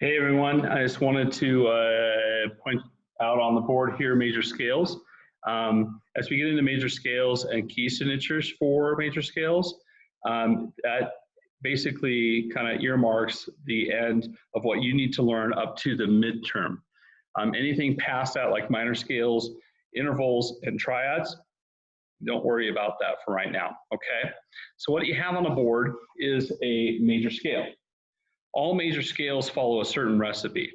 Hey everyone, I just wanted to point out on the board here major scales. As we get into major scales and key signatures for major scales, that basically kind of earmarks the end of what you need to learn up to the midterm. Anything past that, like minor scales, intervals, and triads, don't worry about that for right now, okay? So what you have on the board is a major scale. All major scales follow a certain recipe.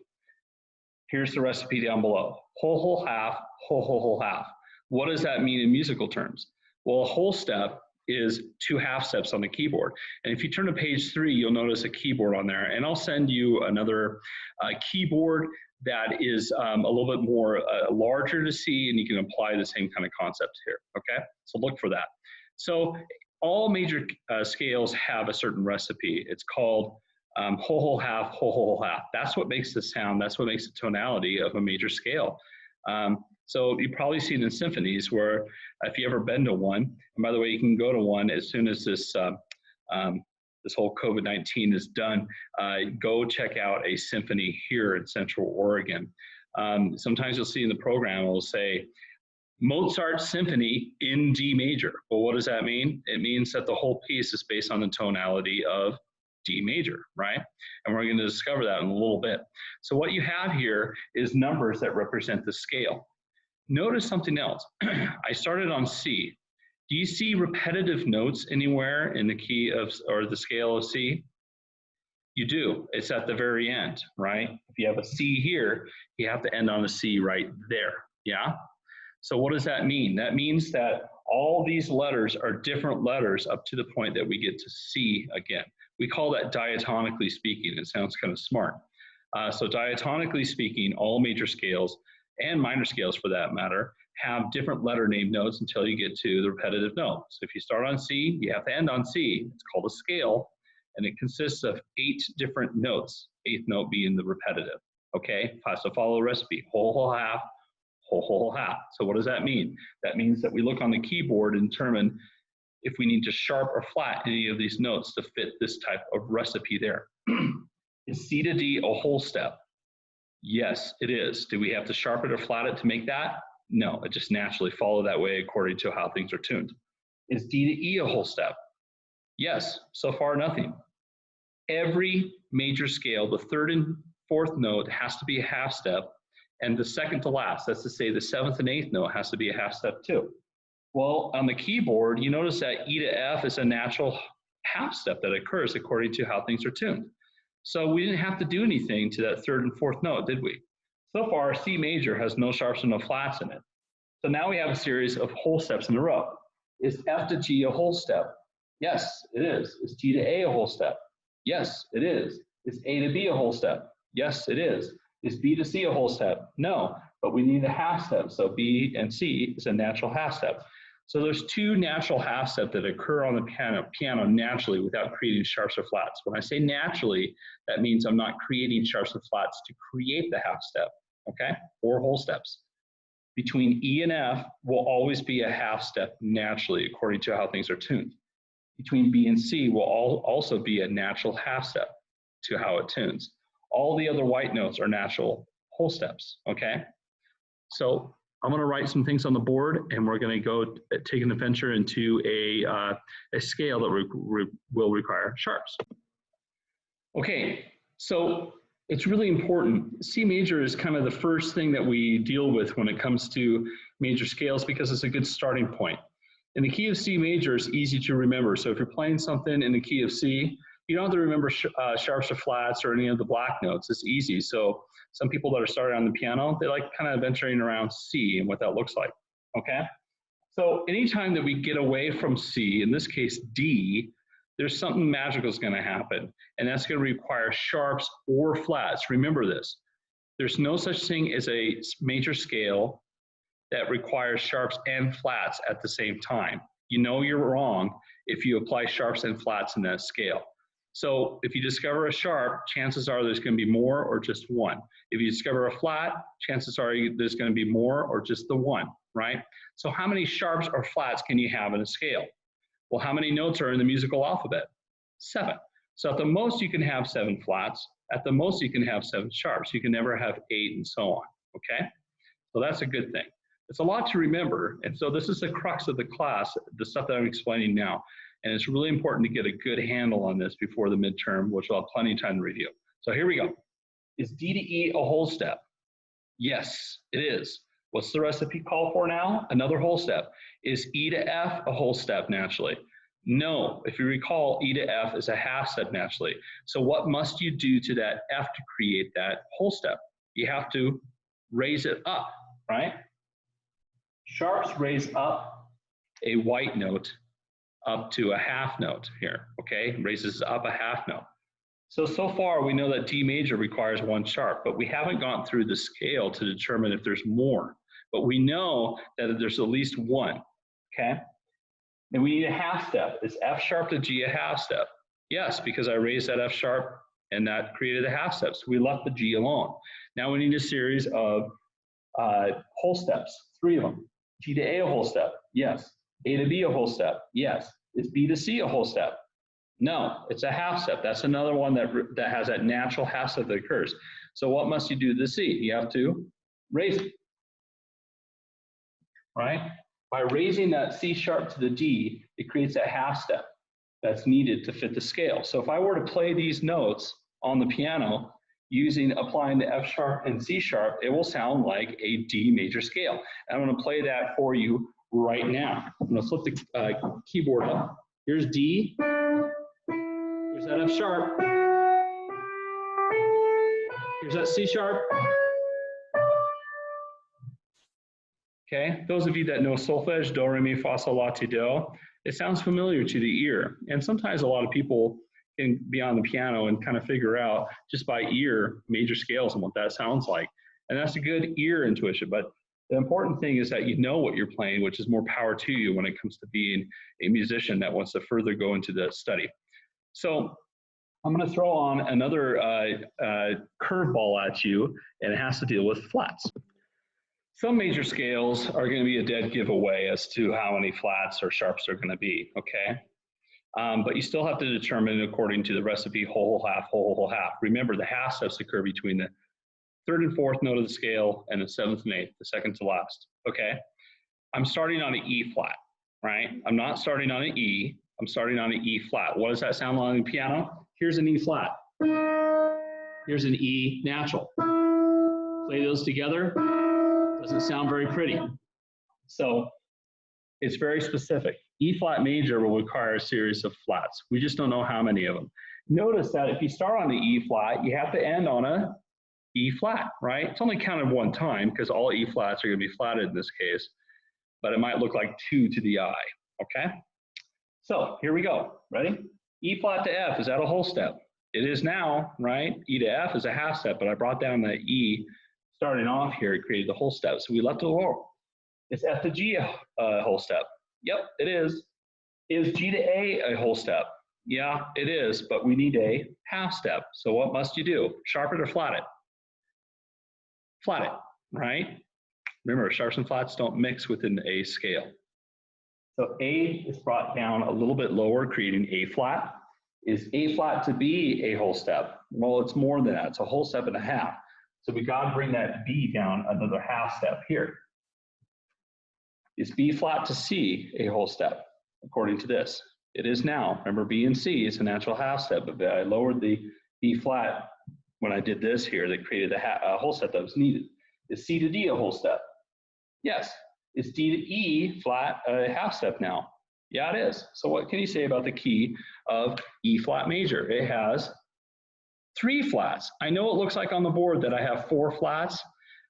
Here's the recipe down below. Whole, whole, half, whole, whole, whole, half. What does that mean in musical terms? Well, a whole step is 2 half steps on the keyboard. And if you turn to page 3, you'll notice a keyboard on there. And I'll send you another keyboard that is a little bit more larger to see, and you can apply the same kind of concepts here, okay? So look for that. So all major scales have a certain recipe. It's called whole, whole, half, whole, whole, half. That's what makes the sound, that's what makes the tonality of a major scale. So you've probably seen in symphonies where if you ever been to one, and by the way, you can go to one as soon as this this whole COVID-19 is done, go check out a symphony here in Central Oregon. Sometimes you'll see in the program, it'll say, Mozart Symphony in D major. Well, what does that mean? It means that the whole piece is based on the tonality of D major, right? And we're going to discover that in a little bit. So what you have here is numbers that represent the scale. Notice something else. I started on C. Do you see repetitive notes anywhere in the key of, or the scale of C? You do. It's at the very end, right? If you have a C here, you have to end on a C right there, yeah? So what does that mean? That means that all these letters are different letters up to the point that we get to C again. We call that diatonically speaking. It sounds kind of smart. So diatonically speaking, all major scales and minor scales for that matter have different letter name notes until you get to the repetitive note. So if you start on C, you have to end on C. It's called a scale, and it consists of 8 different notes, 8th note being the repetitive, okay? So follow the recipe, whole, whole, half, whole, whole, half. So what does that mean? That means that we look on the keyboard and determine if we need to sharp or flat any of these notes to fit this type of recipe there. Is C to D a whole step? Yes, it is. Do we have to sharpen it or flat it to make that? No, it just naturally follows that way according to how things are tuned. Is D to E a whole step? Yes, so far nothing. Every major scale, the 3rd and 4th note has to be a half step, and the 2nd to last, that's to say the 7th and 8th note has to be a half step too. Well, on the keyboard, you notice that E to F is a natural half step that occurs according to how things are tuned. So we didn't have to do anything to that 3rd and 4th note, did we? So far, C major has no sharps and no flats in it. So now we have a series of whole steps in a row. Is F to G a whole step? Yes, it is. Is G to A a whole step? Yes, it is. Is A to B a whole step? Yes, it is. Is B to C a whole step? No, but we need a half step. So B and C is a natural half step. So there's 2 natural half steps that occur on the piano naturally without creating sharps or flats. When I say naturally, that means I'm not creating sharps or flats to create the half step, okay? Or whole steps. Between E and F will always be a half step naturally according to how things are tuned. Between B and C will also be a natural half step to how it tunes. All the other white notes are natural whole steps, okay? So I'm going to write some things on the board, and we're going to go take an adventure into a scale that will require sharps. Okay, so it's really important. C major is kind of the first thing that we deal with when it comes to major scales because it's a good starting point. In the key of C major, it's easy to remember. So if you're playing something in the key of C, you don't have to remember sharps or flats or any of the black notes. It's easy. So some people that are starting on the piano, they like kind of venturing around C and what that looks like, okay? So anytime that we get away from C, in this case D, there's something magical is going to happen, and that's going to require sharps or flats. Remember this. There's no such thing as a major scale that requires sharps and flats at the same time. You know you're wrong if you apply sharps and flats in that scale. So if you discover a sharp, chances are there's going to be more or just one. If you discover a flat, chances are there's going to be more or just the one, right? So how many sharps or flats can you have in a scale? Well, how many notes are in the musical alphabet? 7. So at the most you can have 7 flats. At the most, you can have 7 sharps. You can never have 8 and so on, okay? So that's a good thing. It's a lot to remember, and so this is the crux of the class, the stuff that I'm explaining now. And it's really important to get a good handle on this before the midterm, which we'll have plenty of time to review. So here we go. Is D to E a whole step? Yes, it is. What's the recipe call for now? Another whole step. Is E to F a whole step naturally? No. If you recall, E to F is a half step naturally. So what must you do to that F to create that whole step? You have to raise it up, right? Sharps raise up a white note up to a half note here, okay? Raises up a half note. So far we know that D major requires 1 sharp, but we haven't gone through the scale to determine if there's more. But we know that there's at least 1, okay? And we need a half step. Is F sharp to G a half step? Yes, because I raised that F sharp and that created a half step. So we left the G alone. Now we need a series of whole steps, 3 of them. G to A a whole step? Yes. A to B a whole step? Yes. Is B to C a whole step? No, it's a half step. That's another one that has that natural half step that occurs. So what must you do to the C? You have to raise it, right? By raising that C sharp to the D, it creates that half step that's needed to fit the scale. So if I were to play these notes on the piano, applying the F sharp and C sharp, it will sound like a D major scale. And I'm going to play that for you right now. I'm going to flip the keyboard up. Here's D. Here's that F sharp. Here's that C sharp. Okay, those of you that know solfege, do, re, mi, fa, sol, la, ti, do, it sounds familiar to the ear. And sometimes a lot of people can be on the piano and kind of figure out just by ear major scales and what that sounds like. And that's a good ear intuition. But the important thing is that you know what you're playing, which is more power to you when it comes to being a musician that wants to further go into the study. So I'm going to throw on another curveball at you, and it has to deal with flats. Some major scales are going to be a dead giveaway as to how many flats or sharps are going to be, okay? But you still have to determine according to the recipe whole, whole, half, whole, whole, half. Remember, the half steps occur between the 3rd and 4th note of the scale and the 7th and 8th, the second to last, okay? I'm starting on an E flat, right? I'm not starting on an E, I'm starting on an E flat. What does that sound like on the piano? Here's an E flat. Here's an E natural. Play those together, doesn't sound very pretty. So it's very specific. E flat major will require a series of flats. We just don't know how many of them. Notice that if you start on the E flat, you have to end on a E flat, right? It's only counted 1 time because all E flats are going to be flatted in this case, but it might look like 2 to the eye, okay? So here we go. Ready? E flat to F, is that a whole step? It is now, right? E to F is a half step, but I brought down the E starting off here, it created the whole step. So we left it alone. Is F to G a whole step? Yep, it is. Is G to A a whole step? Yeah, it is, but we need a half step. So what must you do? Sharp it or flat it? Flat it, right? Remember, sharps and flats don't mix within a scale. So A is brought down a little bit lower, creating A flat. Is A flat to B a whole step? Well, it's more than that. It's a whole step and a half. So we got to bring that B down another half step here. Is B flat to C a whole step? According to this, it is now. Remember, B and C is a natural half step, but I lowered the B flat when I did this here that created a whole step that was needed. Is C to D a whole step? Yes. Is D to E flat a half step now? Yeah, it is. So what can you say about the key of E flat major? It has 3 flats. I know it looks like on the board that I have 4 flats,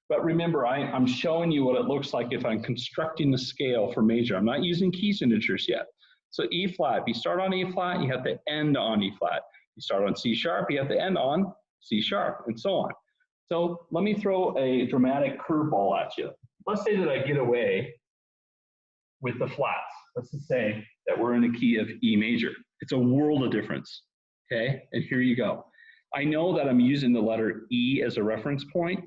but remember, I'm showing you what it looks like if I'm constructing the scale for major. I'm not using key signatures yet. So E flat, if you start on E flat, you have to end on E flat. You start on C sharp, you have to end on C sharp, and so on. So let me throw a dramatic curveball at you. Let's say that I get away with the flats. Let's just say that we're in the key of E major. It's a world of difference, okay? And here you go. I know that I'm using the letter E as a reference point,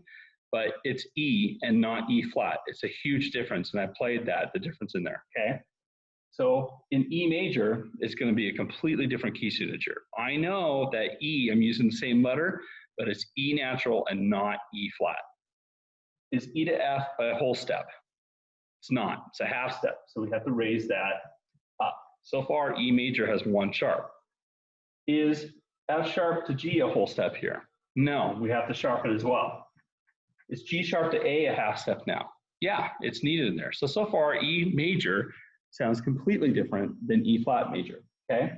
but it's E and not E flat. It's a huge difference, and I played the difference in there, okay? So in E major, it's going to be a completely different key signature. I know that E, I'm using the same letter, but it's E natural and not E flat. Is E to F a whole step? It's not. It's a half step. So we have to raise that up. So far, E major has one sharp. Is F sharp to G a whole step here? No, we have to sharpen as well. Is G sharp to A a half step now? Yeah, it's needed in there. So far, E major sounds completely different than E flat major, okay?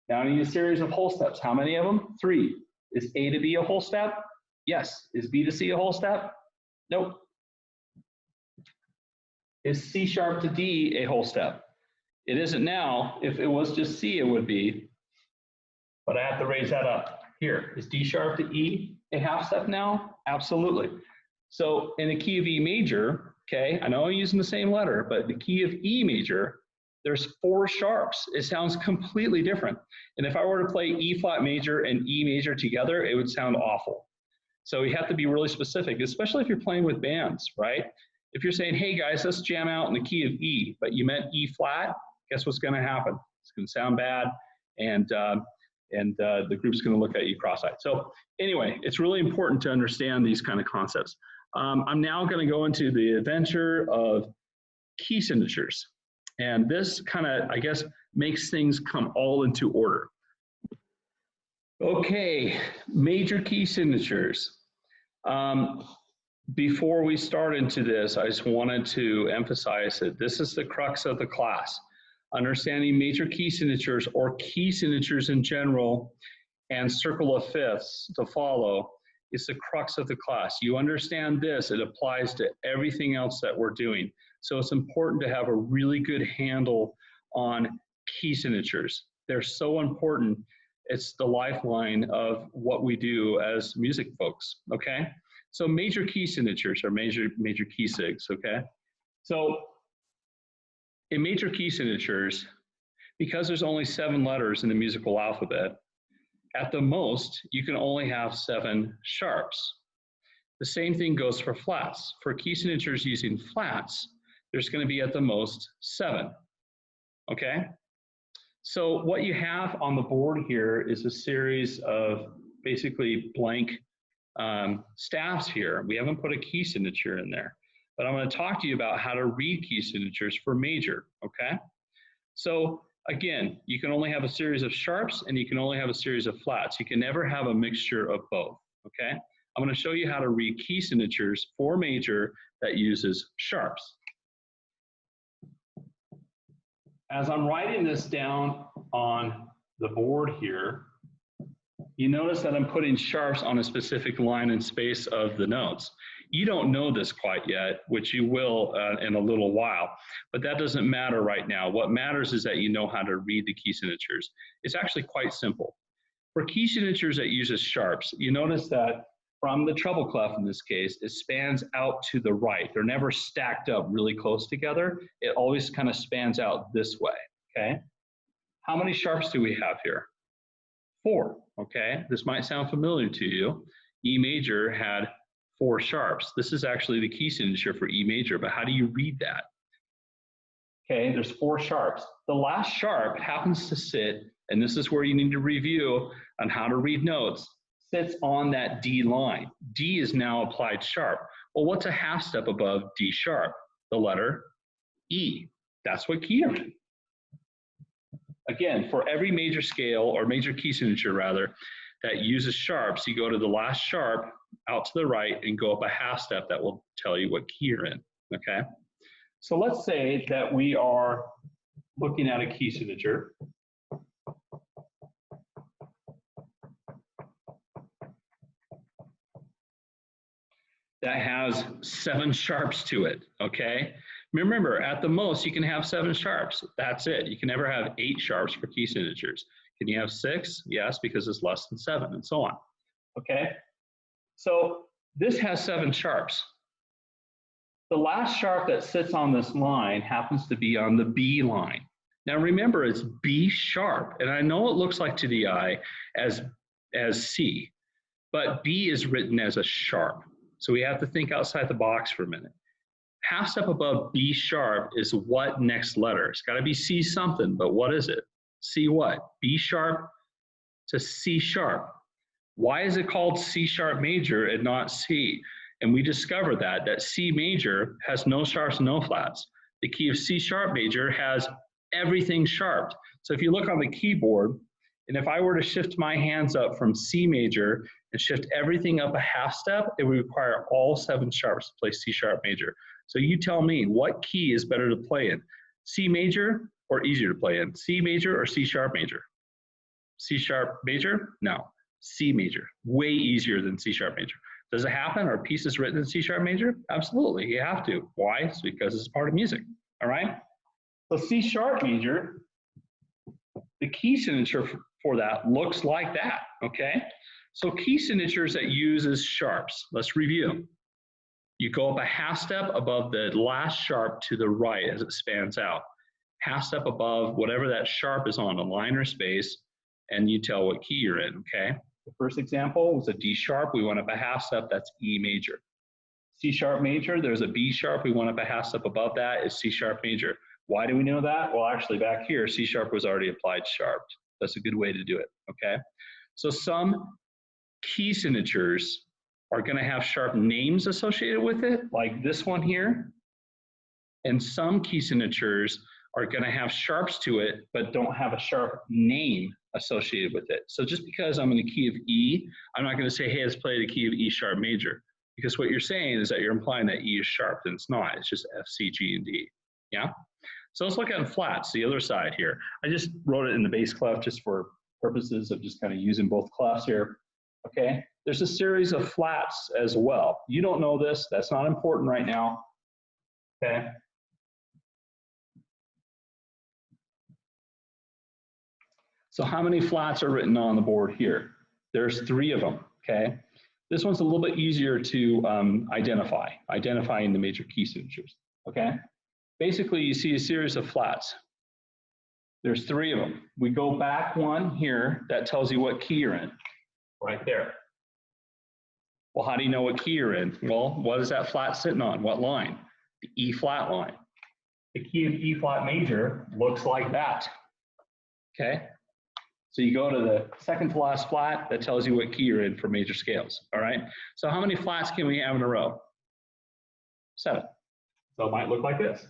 Now I need a series of whole steps. How many of them? 3. Is A to B a whole step? Yes. Is B to C a whole step? Nope. Is C sharp to D a whole step? It isn't now. If it was just C, it would be, but I have to raise that up. Here, is D sharp to E a half step now? Absolutely. So in the key of E major, okay, I know I'm using the same letter, but the key of E major, there's 4 sharps. It sounds completely different. And if I were to play E flat major and E major together, it would sound awful. So you have to be really specific, especially if you're playing with bands, right? If you're saying, hey guys, let's jam out in the key of E, but you meant E flat, guess what's gonna happen? It's gonna sound bad, and the group's gonna look at you cross-eyed. So anyway, it's really important to understand these kind of concepts. I'm now gonna go into the adventure of key signatures. And this kind of, I guess, makes things come all into order. Okay, major key signatures. Before we start into this, I just wanted to emphasize that this is the crux of the class. Understanding major key signatures or key signatures in general and circle of fifths to follow is the crux of the class. You understand this, it applies to everything else that we're doing. So it's important to have a really good handle on key signatures. They're so important. It's the lifeline of what we do as music folks, okay? So major key signatures are major key sigs, okay? So in major key signatures, because there's only 7 letters in the musical alphabet, at the most, you can only have 7 sharps. The same thing goes for flats. For key signatures using flats, there's going to be at the most 7, okay? So what you have on the board here is a series of basically blank staffs here. We haven't put a key signature in there, but I'm going to talk to you about how to read key signatures for major, okay? So again, you can only have a series of sharps and you can only have a series of flats. You can never have a mixture of both, okay? I'm going to show you how to read key signatures for major that uses sharps. As I'm writing this down on the board here, you notice that I'm putting sharps on a specific line and space of the notes. You don't know this quite yet, which you will in a little while, but that doesn't matter right now. What matters is that you know how to read the key signatures. It's actually quite simple. For key signatures that uses sharps, you notice that from the treble clef in this case, it spans out to the right. They're never stacked up really close together. It always kind of spans out this way, okay? How many sharps do we have here? 4, okay? This might sound familiar to you. E major had 4 sharps. This is actually the key signature for E major, but how do you read that? Okay, there's 4 sharps. The last sharp happens to sit, and this is where you need to review on how to read notes, sits on that D line. D is now applied sharp. Well, what's a half step above D sharp? The letter E. That's what key you're in. Again, for every major scale, or major key signature rather, that uses sharps, you go to the last sharp out to the right and go up a half step. That will tell you what key you're in, okay? So let's say that we are looking at a key signature. That has 7 sharps to it, okay? Remember, at the most, you can have 7 sharps. That's it. You can never have 8 sharps for key signatures. Can you have 6? Yes, because it's less than 7, and so on, okay? So this has 7 sharps. The last sharp that sits on this line happens to be on the B line. Now remember, it's B sharp, and I know it looks like to the eye as C, but B is written as a sharp. So we have to think outside the box for a minute. Half step above B sharp is what next letter? It's got to be C something, but what is it? C what? B sharp to C sharp. Why is it called C sharp major and not C? And we discovered that C major has no sharps, no flats. The key of C sharp major has everything sharped. So if you look on the keyboard, and if I were to shift my hands up from C major and shift everything up a half step, it would require all 7 sharps to play C sharp major. So you tell me, what key is better to play in? C major or easier to play in? C major or C sharp major? C sharp major? No. C major. Way easier than C sharp major. Does it happen? Are pieces written in C sharp major? Absolutely, you have to. Why? It's because it's part of music, all right? So C sharp major, the key signature for that looks like that, okay? So key signatures that uses sharps, let's review. You go up a half step above the last sharp to the right as it spans out. Half step above whatever that sharp is on, a line or space, and you tell what key you're in, okay? The first example was a D sharp, we went up a half step, that's E major. C sharp major, there's a B sharp, we went up a half step above that, is C sharp major. Why do we know that? Well, actually back here, C sharp was already applied sharped. That's a good way to do it, okay? So some key signatures are gonna have sharp names associated with it, like this one here. And some key signatures are gonna have sharps to it, but don't have a sharp name associated with it. So just because I'm in the key of E, I'm not gonna say, hey, let's play the key of E sharp major. Because what you're saying is that you're implying that E is sharp, and it's not, it's just F, C, G, and D, yeah? So let's look at flats, the other side here. I just wrote it in the bass clef just for purposes of just kind of using both clefs here, okay? There's a series of flats as well. You don't know this, that's not important right now, okay? So how many flats are written on the board here? There's 3 of them, okay? This one's a little bit easier to identifying the major key signatures, okay? Basically, you see a series of flats. There's 3 of them. We go back one here, that tells you what key you're in, right there. Well, how do you know what key you're in? Well, what is that flat sitting on? What line? The E flat line. The key of E flat major looks like that, okay? So you go to the second to last flat, that tells you what key you're in for major scales, all right? So how many flats can we have in a row? 7. So it might look like this.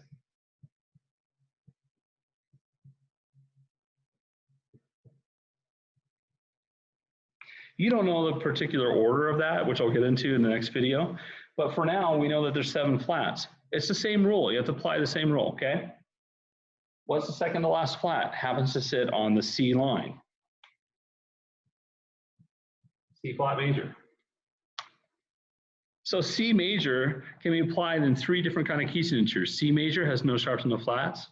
You don't know the particular order of that, which I'll get into in the next video, but for now, we know that there's 7 flats. It's the same rule, you have to apply the same rule, okay? What's the second to last flat? Happens to sit on the C line. C flat major. So C major can be applied in 3 different kind of key signatures. C major has no sharps and no flats.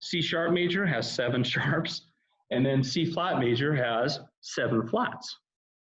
C sharp major has 7 sharps. And then C flat major has 7 flats.